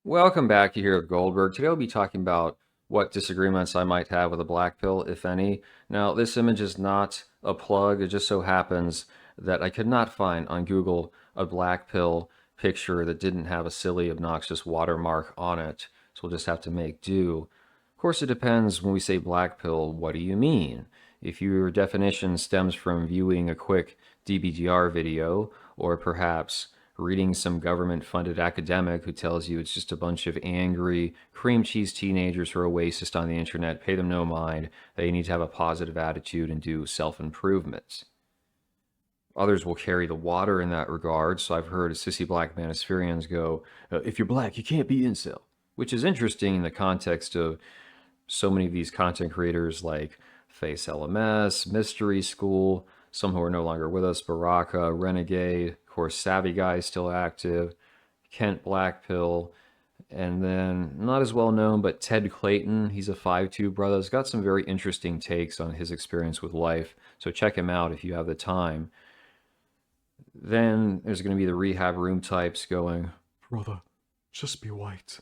Welcome back. You here with Goldberg. Today we'll be talking about what disagreements I might have with a black pill, if any. Now, this image is not a plug. It just so happens that I could not find on Google a black pill picture that didn't have a silly, obnoxious watermark on it. So we'll just have to make do. Of course, it depends when we say black pill, what do you mean? If your definition stems from viewing a quick DBGR video, or perhaps reading some government-funded academic who tells you it's just a bunch of angry cream cheese teenagers who are racist on the internet, pay them no mind, they need to have a positive attitude and do self-improvement. Others will carry the water in that regard, so I've heard sissy black manosphereans go, if you're black, you can't be incel, which is interesting in the context of so many of these content creators like Face LMS, Mystery School, some who are no longer with us, Baraka, Renegade, of course, Savvy Guy is still active, Kent Blackpill, and then not as well known, but Ted Clayton. He's a 5'2" brother. He's got some very interesting takes on his experience with life, so check him out if you have the time. Then there's going to be the rehab room types going, Brother, just be white.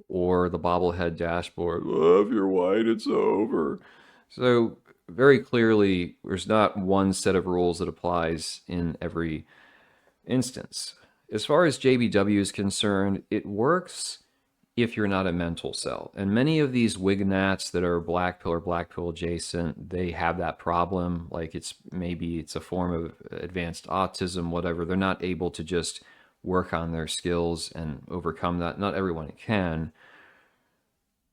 or the bobblehead dashboard, if you're white, it's over. So very clearly, there's not one set of rules that applies in every instance. As far as JBW is concerned, it works if you're not a mental cell. And many of these wignats that are black pill or black pill adjacent, they have that problem. Like maybe it's a form of advanced autism, whatever. They're not able to just work on their skills and overcome that. Not everyone can.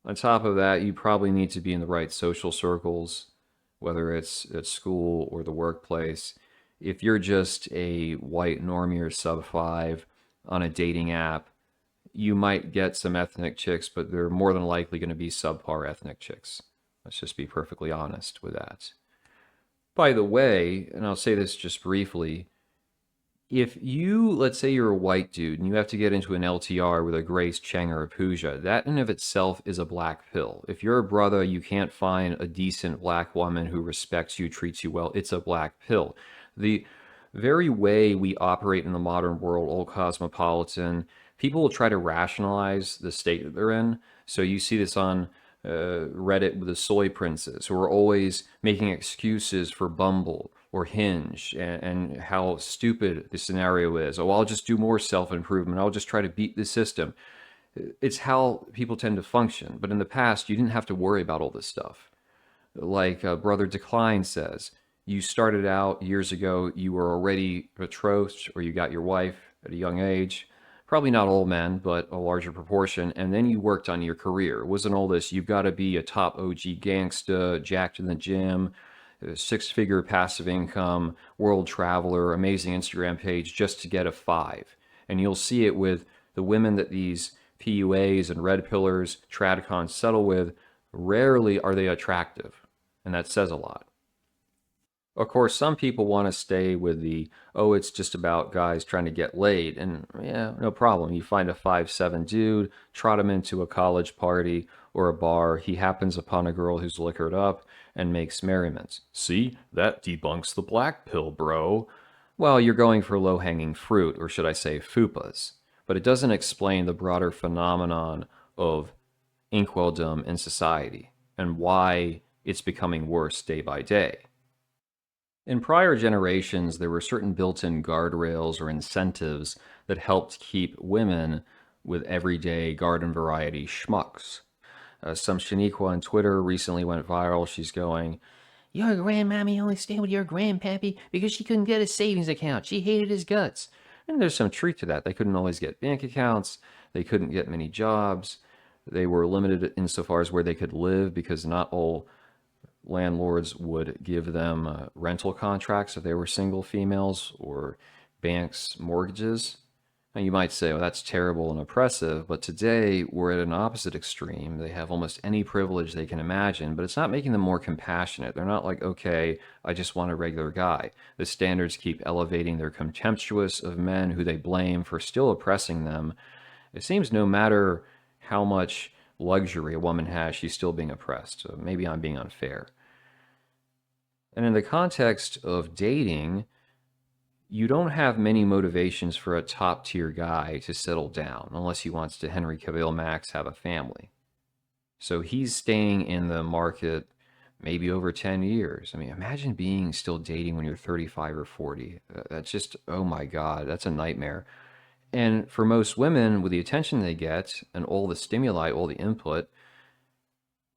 On top of that, you probably need to be in the right social circles, whether it's at school or the workplace. If you're just a white normie or sub 5 on a dating app, you might get some ethnic chicks, but they're more than likely going to be subpar ethnic chicks. Let's just be perfectly honest with that. By the way, and I'll say this just briefly, if you, let's say you're a white dude and you have to get into an LTR with a Grace Cheng or a Pooja, that in of itself is a black pill. If you're a brother, you can't find a decent black woman who respects you, treats you well, it's a black pill. The very way we operate in the modern world, old cosmopolitan, people will try to rationalize the state that they're in. So you see this on Reddit with the soy princes who are always making excuses for Bumble or Hinge and how stupid the scenario is. Oh, I'll just do more self-improvement. I'll just try to beat the system. It's how people tend to function. But in the past, you didn't have to worry about all this stuff. Like Brother Decline says, you started out years ago, you were already betrothed or you got your wife at a young age. Probably not all men, but a larger proportion. And then you worked on your career. It wasn't all this, you've got to be a top OG gangsta, jacked in the gym, six-figure passive income, world traveler, amazing Instagram page just to get a 5. And you'll see it with the women that these PUAs and red pillars, tradcons settle with. Rarely are they attractive, and that says a lot. Of course, some people want to stay with the, oh, it's just about guys trying to get laid. And yeah, no problem. You find a 5'7" dude, trot him into a college party or a bar. He happens upon a girl who's liquored up and makes merriment. See, that debunks the black pill, bro. Well, you're going for low-hanging fruit, or should I say fupas. But it doesn't explain the broader phenomenon of inkwelldom in society and why it's becoming worse day by day. In prior generations, there were certain built-in guardrails or incentives that helped keep women with everyday garden variety schmucks. Some Shaniqua on Twitter recently went viral. She's going, your grandmammy only stayed with your grandpappy because she couldn't get a savings account. She hated his guts. And there's some truth to that. They couldn't always get bank accounts. They couldn't get many jobs. They were limited insofar as where they could live because not all landlords would give them rental contracts if they were single females or banks mortgages. And you might say, well, that's terrible and oppressive, but today we're at an opposite extreme. They have almost any privilege they can imagine, but it's not making them more compassionate. They're not like, okay, I just want a regular guy. The standards keep elevating. They're contemptuous of men who they blame for still oppressing them. It seems no matter how much luxury a woman has, she's still being oppressed. So maybe I'm being unfair. And in the context of dating, You don't have many motivations for a top tier guy to settle down unless he wants to Henry Cavill Max have a family. So he's staying in the market maybe over 10 years. I mean, imagine being still dating when you're 35 or 40. That's just, oh my God, that's a nightmare. And for most women, with the attention they get and all the stimuli, all the input,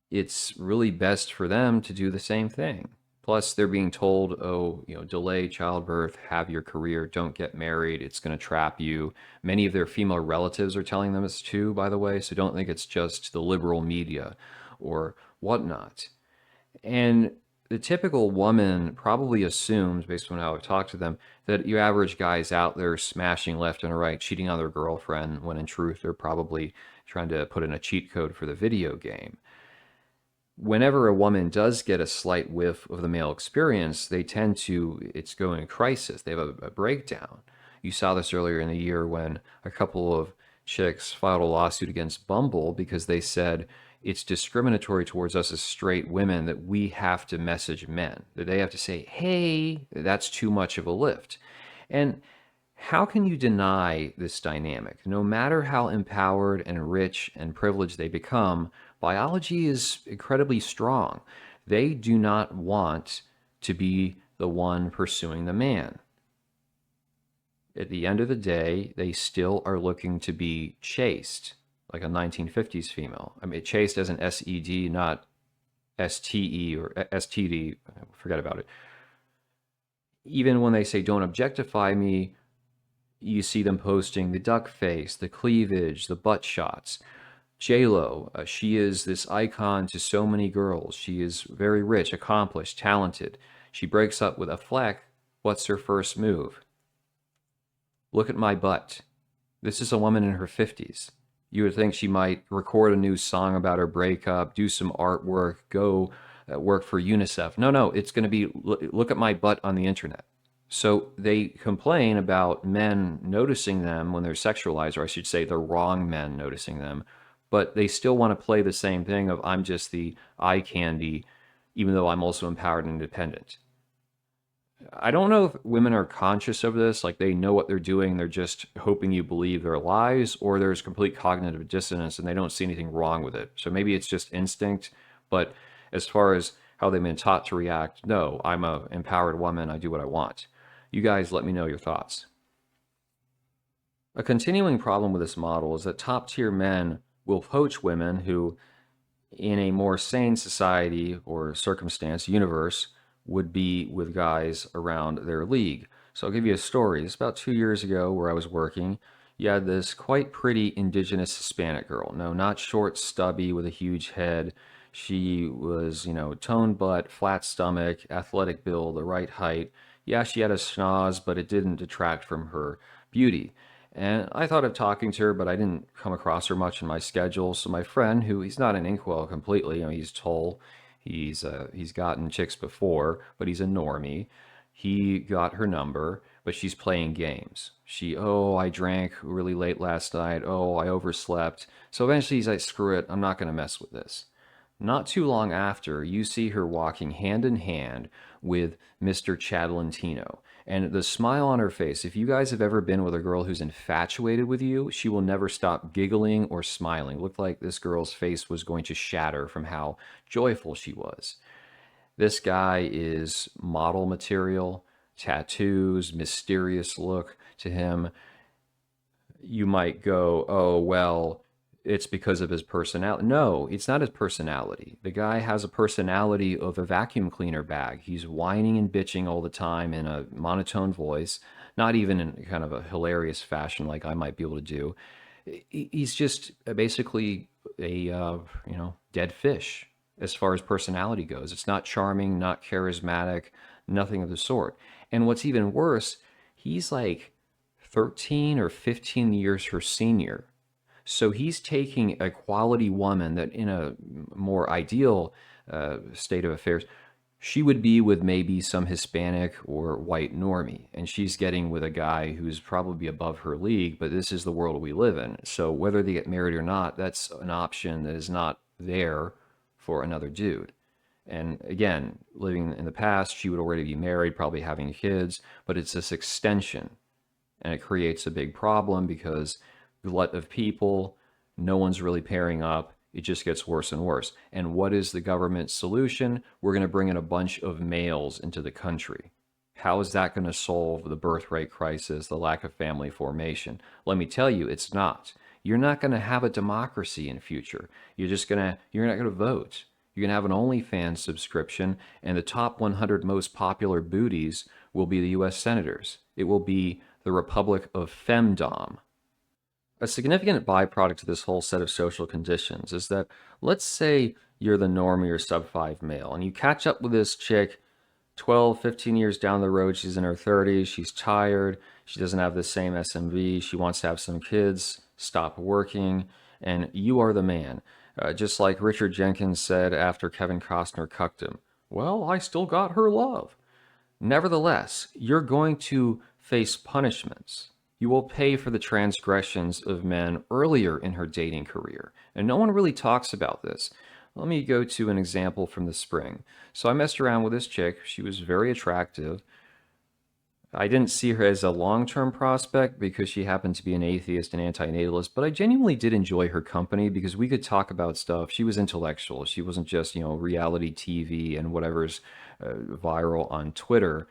it's really best for them to do the same thing. Plus, they're being told, oh, delay childbirth, have your career, don't get married, it's going to trap you. Many of their female relatives are telling them this too, by the way, so don't think it's just the liberal media or whatnot. And the typical woman probably assumes, based on how I've talked to them, that your average guy's out there smashing left and right, cheating on their girlfriend, when in truth, they're probably trying to put in a cheat code for the video game. Whenever a woman does get a slight whiff of the male experience, they tend to, it's going crisis. They have a breakdown. You saw this earlier in the year when a couple of chicks filed a lawsuit against Bumble because they said it's discriminatory towards us as straight women that we have to message men, that they have to say, hey, that's too much of a lift. And how can you deny this dynamic? No matter how empowered and rich and privileged they become, biology is incredibly strong. They do not want to be the one pursuing the man. At the end of the day, they still are looking to be chased, like a 1950s female. I mean, chased as an SED, not STE or STD. Forget about it. Even when they say, don't objectify me, you see them posting the duck face, the cleavage, the butt shots. J-Lo, she is this icon to so many girls. She is very rich, accomplished, talented. She breaks up with a fleck. What's her first move? Look at my butt. This is a woman in her 50s. You would think she might record a new song about her breakup, do some artwork, go work for UNICEF. No, it's going to be look at my butt on the internet. So they complain about men noticing them when they're sexualized, or I should say the wrong men noticing them, but they still want to play the same thing of I'm just the eye candy, even though I'm also empowered and independent. I don't know if women are conscious of this, like they know what they're doing, they're just hoping you believe their lies, or there's complete cognitive dissonance and they don't see anything wrong with it. So maybe it's just instinct, but as far as how they've been taught to react, no, I'm a empowered woman, I do what I want. You guys let me know your thoughts. A continuing problem with this model is that top tier men will poach women who, in a more sane society or circumstance, universe, would be with guys around their league. So I'll give you a story. It's about 2 years ago where I was working. You had this quite pretty indigenous Hispanic girl. No, not short, stubby with a huge head. She was, toned butt, flat stomach, athletic build, the right height. Yeah, she had a schnoz, but it didn't detract from her beauty. And I thought of talking to her, but I didn't come across her much in my schedule. So my friend, who he's not an inkwell completely, he's tall, he's gotten chicks before, but he's a normie. He got her number, but she's playing games. I drank really late last night. Oh, I overslept. So eventually he's like, screw it, I'm not going to mess with this. Not too long after, you see her walking hand in hand with Mr. Chadlantino. And the smile on her face, if you guys have ever been with a girl who's infatuated with you, she will never stop giggling or smiling. It looked like this girl's face was going to shatter from how joyful she was. This guy is model material, tattoos, mysterious look to him. You might go, oh, well, it's because of his personality. No, it's not his personality. The guy has a personality of a vacuum cleaner bag. He's whining and bitching all the time in a monotone voice, not even in kind of a hilarious fashion like I might be able to do. He's just basically a dead fish as far as personality goes. It's not charming, not charismatic, nothing of the sort. And what's even worse, he's like 13 or 15 years her senior. So he's taking a quality woman that, in a more ideal state of affairs, she would be with maybe some Hispanic or white normie, and she's getting with a guy who's probably above her league, but this is the world we live in. So whether they get married or not, that's an option that is not there for another dude. And again, living in the past, she would already be married, probably having kids, but it's this extension. And it creates a big problem because glut of people, no one's really pairing up. It just gets worse and worse. And what is the government's solution? We're going to bring in a bunch of males into the country. How is that going to solve the birth rate crisis, the lack of family formation? Let me tell you, it's not. You're not going to have a democracy in future. You're not going to vote. You're going to have an OnlyFans subscription, and the top 100 most popular booties will be the U.S. senators. It will be the Republic of Femdom. A significant byproduct of this whole set of social conditions is that, let's say you're the norm or you're sub 5 male, and you catch up with this chick 12, 15 years down the road. She's in her 30s, she's tired, she doesn't have the same SMV, she wants to have some kids, stop working, and you are the man. Just like Richard Jenkins said after Kevin Costner cucked him, well, I still got her love. Nevertheless, you're going to face punishments. You will pay for the transgressions of men earlier in her dating career. And no one really talks about this. Let me go to an example from the spring. So I messed around with this chick. She was very attractive. I didn't see her as a long-term prospect because she happened to be an atheist and anti-natalist, but I genuinely did enjoy her company because we could talk about stuff. She was intellectual. She wasn't just, reality TV and whatever's viral on Twitter.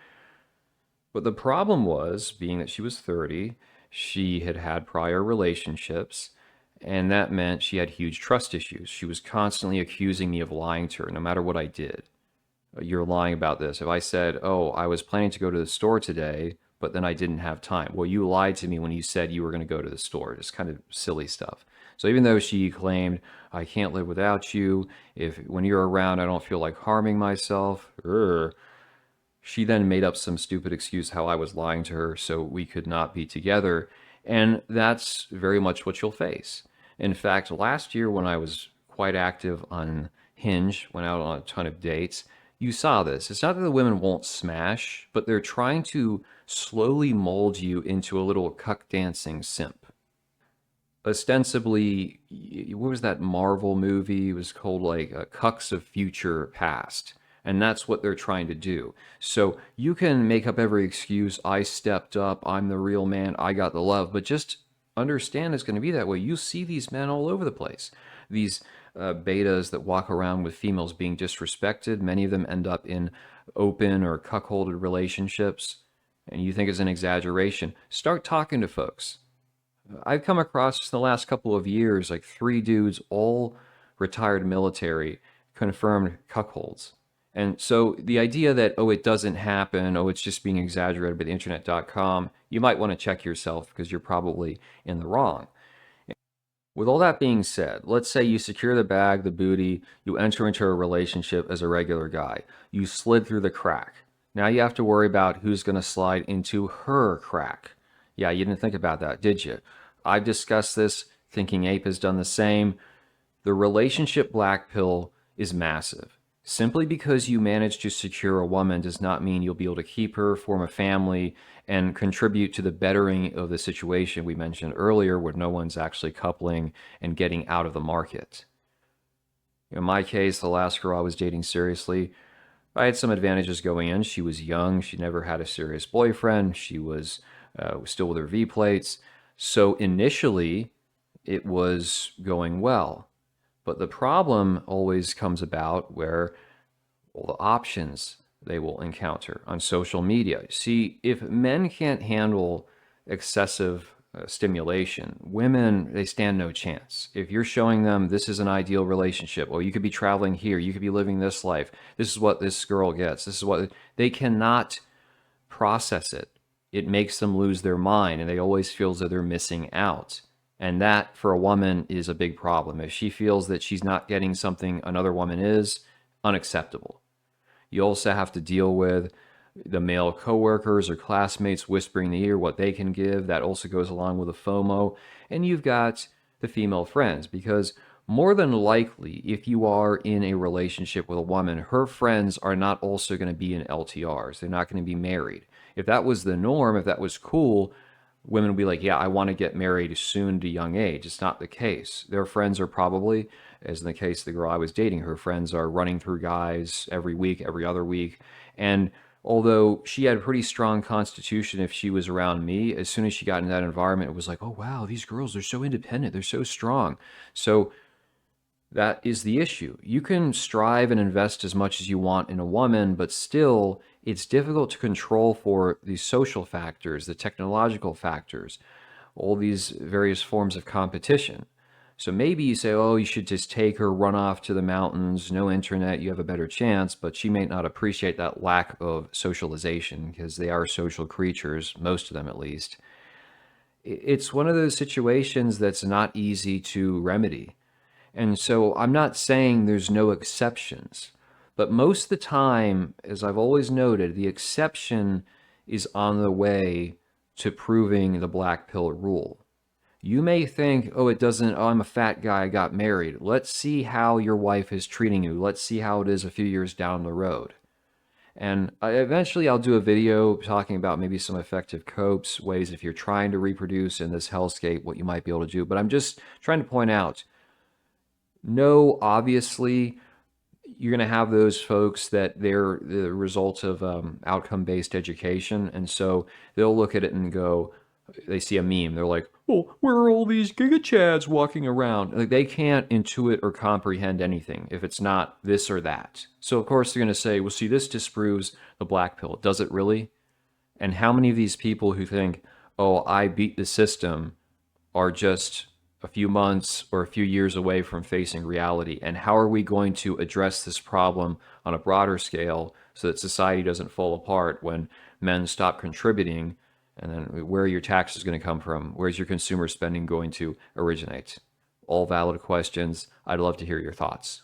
But the problem was, being that she was 30, she had had prior relationships, and that meant she had huge trust issues. She was constantly accusing me of lying to her, no matter what I did. You're lying about this. If I said, oh, I was planning to go to the store today, but then I didn't have time. Well, you lied to me when you said you were going to go to the store. Just kind of silly stuff. So even though she claimed, I can't live without you, if when you're around, I don't feel like harming myself, she then made up some stupid excuse how I was lying to her so we could not be together. And that's very much what you'll face. In fact, last year when I was quite active on Hinge, went out on a ton of dates, you saw this. It's not that the women won't smash, but they're trying to slowly mold you into a little cuck dancing simp. Ostensibly, what was that Marvel movie? It was called like Cucks of Future Past. And that's what they're trying to do. So you can make up every excuse. I stepped up. I'm the real man. I got the love. But just understand it's going to be that way. You see these men all over the place. These betas that walk around with females being disrespected. Many of them end up in open or cuckolded relationships. And you think it's an exaggeration. Start talking to folks. I've come across in the last couple of years like 3 dudes, all retired military, confirmed cuckolds. And so the idea that, oh, it doesn't happen, oh, it's just being exaggerated by the internet.com, you might want to check yourself because you're probably in the wrong. With all that being said, let's say you secure the bag, the booty, you enter into a relationship as a regular guy. You slid through the crack. Now you have to worry about who's going to slide into her crack. Yeah, you didn't think about that, did you? I've discussed this. Thinking Ape has done the same. The relationship black pill is massive. Simply because you manage to secure a woman does not mean you'll be able to keep her, form a family, and contribute to the bettering of the situation we mentioned earlier where no one's actually coupling and getting out of the market. In my case, the last girl I was dating seriously, I had some advantages going in. She was young. She never had a serious boyfriend. She was still with her V plates. So initially, it was going well. But the problem always comes about where all the options they will encounter on social media. See, if men can't handle excessive stimulation, women, they stand no chance. If you're showing them this is an ideal relationship, or you could be traveling here, you could be living this life, this is what this girl gets, this is what they cannot process it. It makes them lose their mind, and they always feel as though they're missing out. And that, for a woman, is a big problem. If she feels that she's not getting something another woman is, unacceptable. You also have to deal with the male coworkers or classmates whispering in the ear what they can give. That also goes along with the FOMO. And you've got the female friends, because more than likely, if you are in a relationship with a woman, her friends are not also going to be in LTRs. They're not going to be married. If that was the norm, if that was cool, women will be like, yeah, I want to get married soon at a young age. It's not the case. Their friends are probably, as in the case of the girl I was dating, her friends are running through guys every week, every other week. And although she had a pretty strong constitution if she was around me, as soon as she got in that environment, it was like, oh, wow, these girls, they're so independent. They're so strong. So that is the issue. You can strive and invest as much as you want in a woman, but still, it's difficult to control for these social factors, the technological factors, all these various forms of competition. So maybe you say, oh, you should just take her, run off to the mountains, no internet, you have a better chance. But she may not appreciate that lack of socialization because they are social creatures, most of them at least. It's one of those situations that's not easy to remedy. And so I'm not saying there's no exceptions, but most of the time, as I've always noted, the exception is on the way to proving the black pill rule. You may think, oh, it doesn't, oh, I'm a fat guy, I got married. Let's see how your wife is treating you. Let's see how it is a few years down the road. And eventually I'll do a video talking about maybe some effective copes, ways if you're trying to reproduce in this hellscape, what you might be able to do. But I'm just trying to point out, no, obviously, you're going to have those folks that they're the result of outcome-based education. And so they'll look at it and go, they see a meme. They're like, well, where are all these giga chads walking around? Like they can't intuit or comprehend anything if it's not this or that. So of course they're going to say, well, see, this disproves the black pill. Does it really? And how many of these people who think, oh, I beat the system are just a few months or a few years away from facing reality? And how are we going to address this problem on a broader scale so that society doesn't fall apart when men stop contributing? And then where are your taxes going to come from? Where's your consumer spending going to originate? All valid questions. I'd love to hear your thoughts.